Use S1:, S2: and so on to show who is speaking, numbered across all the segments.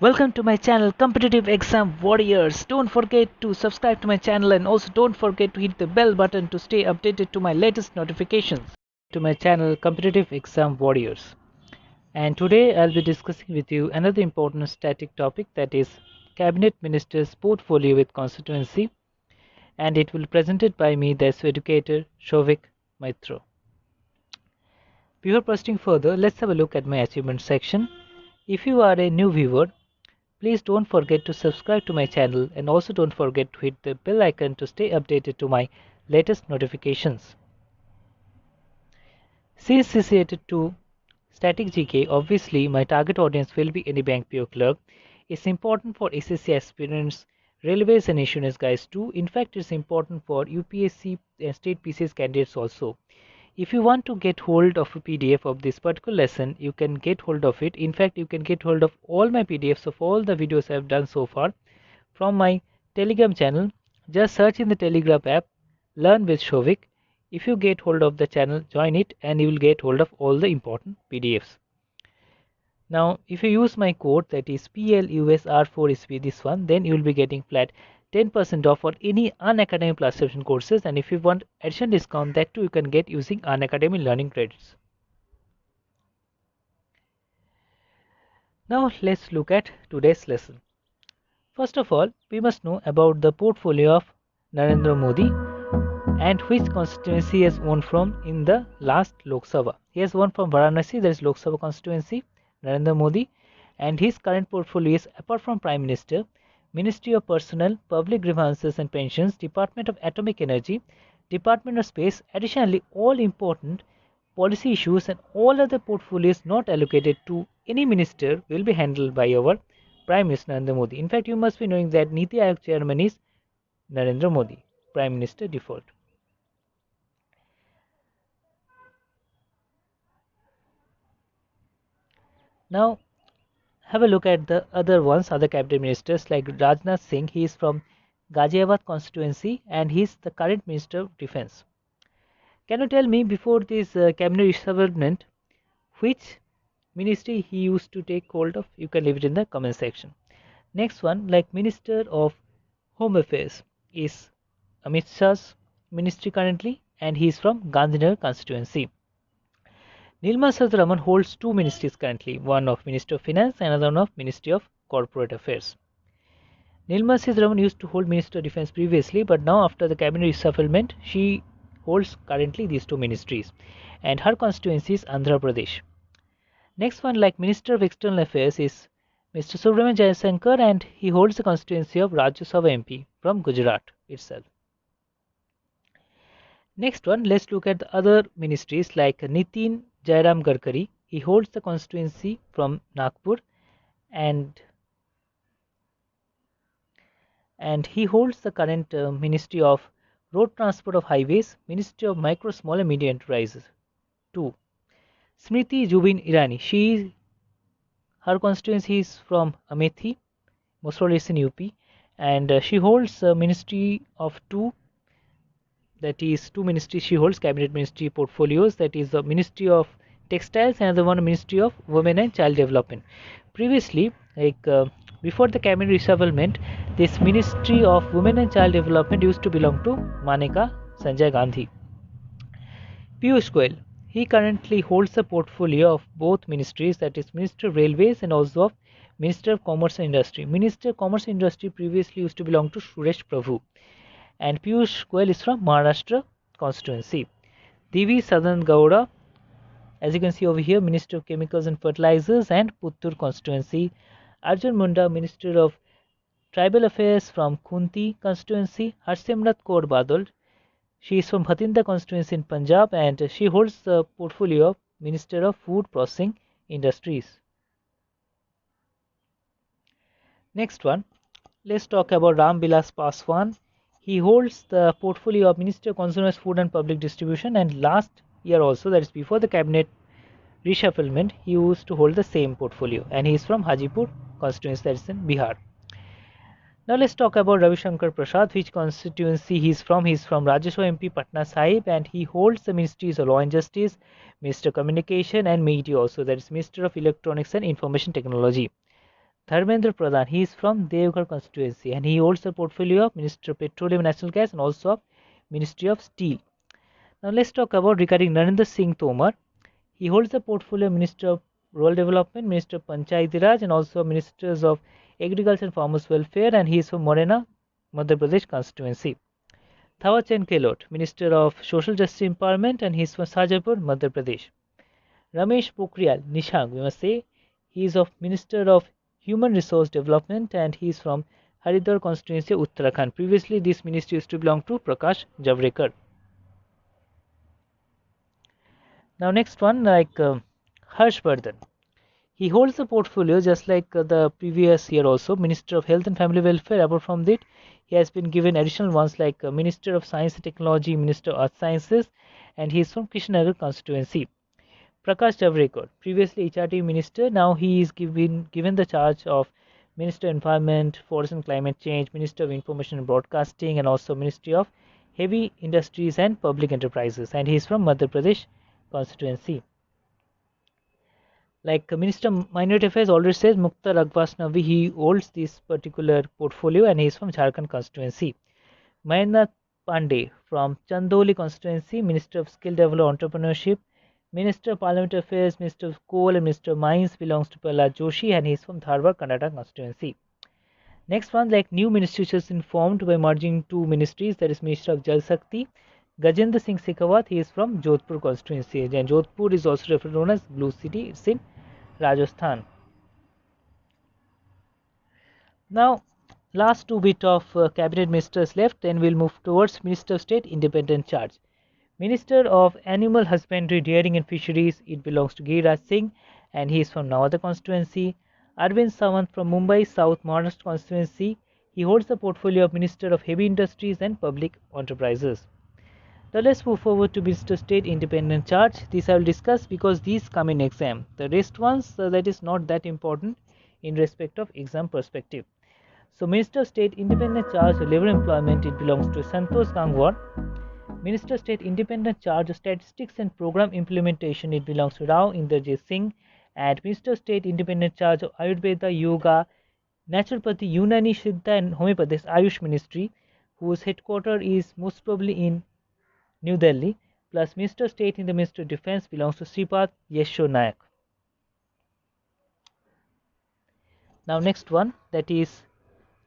S1: Welcome to my channel Competitive Exam Warriors. Don't forget to subscribe to my channel and also don't forget to hit the bell button to stay updated to my latest notifications. To my channel Competitive Exam Warriors. And today I'll be discussing with you another important static topic, that is Cabinet Minister's Portfolio with Constituency, and it will be presented by me, the educator Shovik Maitro. Before proceeding further, let's have a look at my achievement section. If you are a new viewer, please don't forget to subscribe to my channel and also don't forget to hit the bell icon to stay updated to my latest notifications. Since this is related to static GK, obviously my target audience will be any bank PO clerk. It's important for SSC aspirants, railways and insurance guys too. In fact, it's important for UPSC and state PCS candidates also. If you want to get hold of a PDF of this particular lesson, you can get hold of it. In fact, you can get hold of all my PDFs of all the videos I have done so far from my Telegram channel. Just search in the Telegram app, Learn with Shovik. If you get hold of the channel, join it and you will get hold of all the important PDFs. Now, if you use my code, that is PLUSR4SB, this one, then you will be getting flat 10% off for any Unacademy Plus subscription courses, and if you want additional discount, that too you can get using Unacademy learning credits. Now let's look at today's lesson. First of all, we must know about the portfolio of Narendra Modi and which constituency he has won from in the last Lok Sabha. He has won from Varanasi, that is Lok Sabha constituency, Narendra Modi, and his current portfolio is, apart from Prime Minister, Ministry of Personnel, Public Grievances and Pensions, Department of Atomic Energy, Department of Space. Additionally, all important policy issues and all other portfolios not allocated to any minister will be handled by our Prime Minister Narendra Modi. In fact, you must be knowing that Niti Aayog chairman is Narendra Modi, Prime Minister default. Now, have a look at the other ones, other cabinet ministers like Rajnath Singh. He is from Ghaziabad constituency and he is the current Minister of Defence. Can you tell me, before this cabinet reshufflement, which ministry he used to take hold of? You can leave it in the comment section. Next one, like Minister of Home Affairs, is Amit Shah's ministry currently, and he is from Gandhinagar constituency. Nilma Sadaraman holds two ministries currently, one of Minister of Finance and another one of Ministry of Corporate Affairs. Nilma Sadaraman used to hold Minister of Defence previously, but now after the cabinet reshufflement, she holds currently these two ministries, and her constituency is Andhra Pradesh. Next one, like Minister of External Affairs, is Mr. Subramanian Jaishankar, and he holds the constituency of Rajya Sabha MP from Gujarat itself. Next one, let's look at the other ministries like Nitin Jairam Gadkari. He holds the constituency from Nagpur, and he holds the current Ministry of Road Transport of Highways, Ministry of Micro, Small and Medium Enterprises. 2. Smriti Zubin Irani. Her constituency is from Amethi, most probably in UP, and she holds Ministry of two ministries. She holds cabinet ministry portfolios, that is the Ministry of Textiles and the one Ministry of Women and Child Development. Previously, before the cabinet reshufflement, this Ministry of Women and Child Development used to belong to Maneka Sanjay Gandhi. Piyush Goyal, he currently holds the portfolio of both ministries, that is Minister of Railways and also of Minister of Commerce and Industry. Minister of Commerce and Industry previously used to belong to Suresh Prabhu, and Piyush Goyal is from Maharashtra constituency. Divi Sadanand Gowda, as you can see over here, Minister of Chemicals and Fertilizers and Puttur constituency. Arjun Munda, Minister of Tribal Affairs from Khunti constituency. Harsimrat Kaur Badal, she is from Bhatinda constituency in Punjab, and she holds the portfolio of Minister of Food Processing Industries. Next one, let's talk about Ram Vilas Paswan. He holds the portfolio of Minister of Consumers, Food and Public Distribution, and last year also, that is before the cabinet reshufflement, he used to hold the same portfolio, and he is from Hajipur constituency, that is in Bihar. Now let's talk about Ravi Shankar Prasad, which constituency he is from. He is from Rajya Sabha MP Patna Sahib, and he holds the ministries of Law and Justice, Minister of Communication and Media also, that is Minister of Electronics and Information Technology. Dharmendra Pradhan, he is from Devgarh constituency and he holds the portfolio of Minister of Petroleum and Natural Gas and also of Ministry of Steel. Now let's talk about regarding Narendra Singh Tomar. He holds the portfolio of Minister of Rural Development, Minister of Panchayati Raj and also Ministers of Agriculture and Farmers Welfare, and he is from Morena, Madhya Pradesh constituency. Thawar Chand Gehlot, Minister of Social Justice Empowerment, and he is from Shahjahanpur, Madhya Pradesh. Ramesh Pokhriyal Nishank, we must say, he is of Minister of Human Resource Development and he is from Haridwar constituency, Uttarakhand. Previously, this ministry used to belong to Prakash Javadekar. Now, next one, like Harsh Vardhan. He holds the portfolio just like the previous year also, Minister of Health and Family Welfare. Apart from that, he has been given additional ones like Minister of Science and Technology, Minister of Earth Sciences, and he is from Krishnanagar constituency. Prakash Javadekar, previously HRD Minister, now he is given the charge of Minister of Environment, Forest and Climate Change, Minister of Information and Broadcasting, and also Ministry of Heavy Industries and Public Enterprises, and he is from Madhya Pradesh constituency. Like Minister of Minority Affairs already says, Mukhtar Abbas Naqvi, he holds this particular portfolio and he is from Jharkhand constituency. Mahendranath Pandey from Chandoli constituency, Minister of Skill Development Entrepreneurship, Minister of Parliamentary Affairs, Minister of Coal and Minister of Mines belongs to Prahlad Joshi and he is from Dharwad, Karnataka constituency. Next one, like new ministries is informed by merging two ministries, that is Minister of Jal Shakti, Gajendra Singh Shekhawat, he is from Jodhpur constituency, and Jodhpur is also referred known as Blue City, it's in Rajasthan. Now, last two bit of cabinet ministers left, then we'll move towards Minister of State Independent Charge. Minister of Animal Husbandry, Dairying and Fisheries, it belongs to Giriraj Singh and he is from Nawada constituency. Arvind Sawant from Mumbai South Maharashtra constituency, he holds the portfolio of Minister of Heavy Industries and Public Enterprises. Now let's move forward to Minister of State Independent Charge. This I will discuss because these come in exam. The rest ones that is not that important in respect of exam perspective. So Minister of State Independent Charge of Labour Employment, it belongs to Santosh Gangwar. Minister of State Independent Charge of Statistics and Program Implementation, it belongs to Rao Inderjit Singh. And Minister of State Independent Charge of Ayurveda, Yoga, Naturopathy, Unani, Siddha and Homeopathy, Ayush Ministry, whose headquarters is most probably in New Delhi, plus Minister of State in the Ministry of Defence belongs to Sripad Yesho Nayak. Now next one, that is,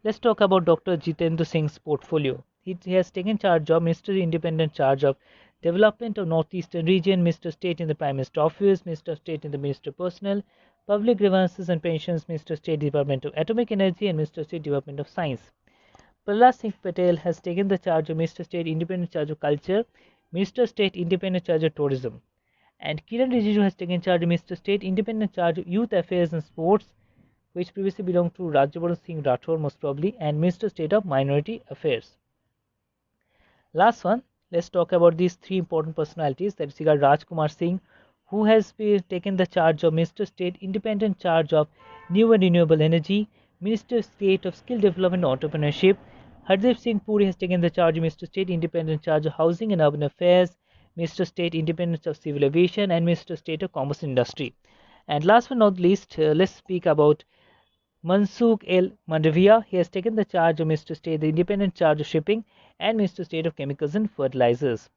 S1: let's talk about Dr. Jitendra Singh's portfolio. He has taken charge of Minister Independent Charge of Development of Northeastern Region, Minister of State in the Prime Minister Office, Minister of State in the Ministry of Personnel, Public Grievances and Pensions, Minister of State Department of Atomic Energy and Minister of State Department of Science. Prahlad Singh Patel has taken the charge of Minister of State Independent Charge of Culture, Minister of State Independent Charge of Tourism. And Kiran Rijiju has taken charge of Minister of State Independent Charge of Youth Affairs and Sports, which previously belonged to Rajyavardhan Singh Rathore most probably, and Minister of State of Minority Affairs. Last one, let's talk about these three important personalities, that is Rajkumar Singh, who has taken the charge of Minister of State Independent Charge of New and Renewable Energy, Minister of State of Skill Development and Entrepreneurship. Hardeep Singh Puri has taken the charge of Minister of State Independent Charge of Housing and Urban Affairs, Minister of State Independent of Civil Aviation and Minister of State of Commerce and Industry. And last but not least, let's speak about Mansukh El Mandavia. He has taken the charge of Minister of State, the Independent Charge of Shipping and Minister of State of Chemicals and Fertilizers.